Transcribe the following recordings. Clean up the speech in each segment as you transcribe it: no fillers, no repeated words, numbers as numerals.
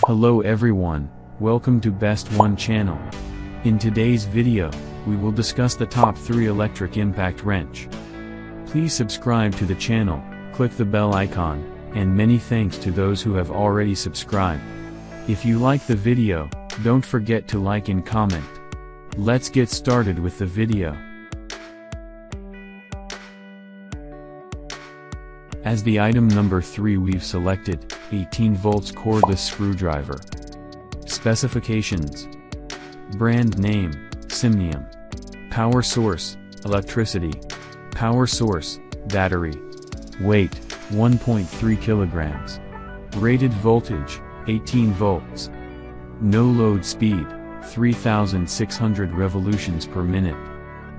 Hello everyone, welcome to Best One channel. In today's video, we will discuss the top 3 electric impact wrench. Please subscribe to the channel, click the bell icon, and many thanks to those who have already subscribed. If you like the video, don't forget to like and comment. Let's get started with the video. As the item number 3 we've selected, 18 volts cordless screwdriver. Specifications. Brand name, Simnium. Power source, electricity. Power source, battery. Weight, 1.3 kilograms. Rated voltage, 18 volts. No load speed, 3,600 revolutions per minute.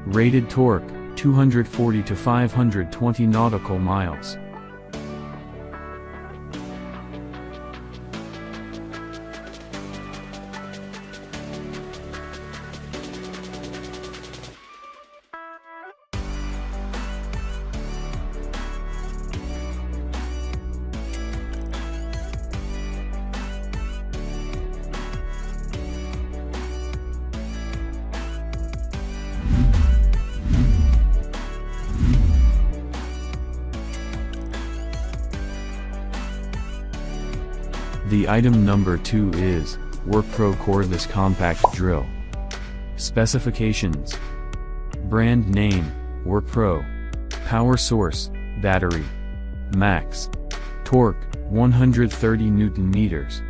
Rated torque, 240 to 520 nautical miles. The item number 2 is WorkPro Cordless Compact Drill. Specifications. Brand name, WorkPro. Power source, battery. Max. Torque, 130 Newton meters.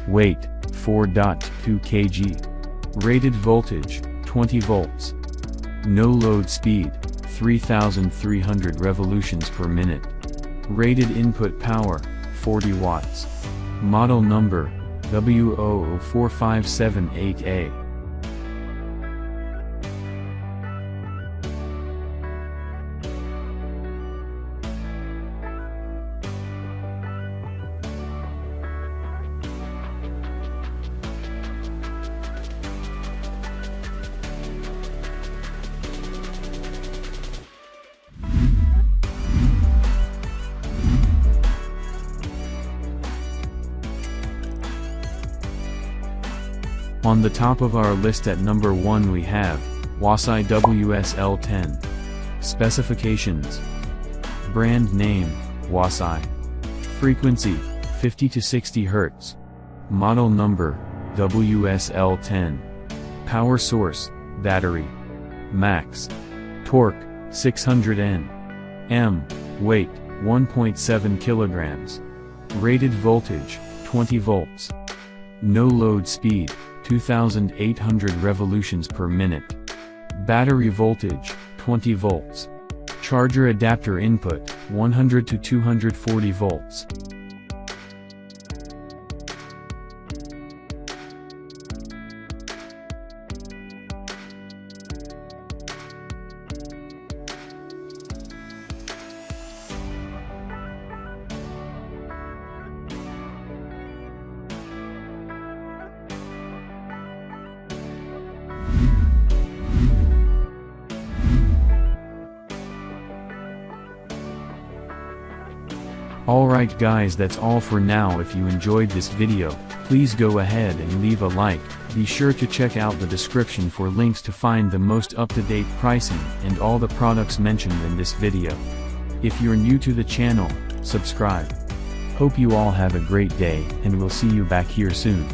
Weight, 4.2 kg. Rated voltage, 20 volts. No load speed, 3,300 revolutions per minute. Rated input power, 40 watts. Model number, W004578A. On the top of our list at number 1 we have Wasai WSL10. Specifications. Brand name, Wasai. Frequency, 50 to 60 Hz. Model number, WSL10. Power source, battery. Max. Torque, 600 Nm. Weight, 1.7 kilograms. Rated voltage, 20 volts. No load speed, 2,800 revolutions per minute. Battery voltage, 20 volts. Charger adapter input, 100 to 240 volts. Alright guys, that's all for now. If you enjoyed this video, please go ahead and leave a like. Be sure to check out the description for links to find the most up-to-date pricing and all the products mentioned in this video. If you're new to the channel, subscribe. Hope you all have a great day, and we'll see you back here soon.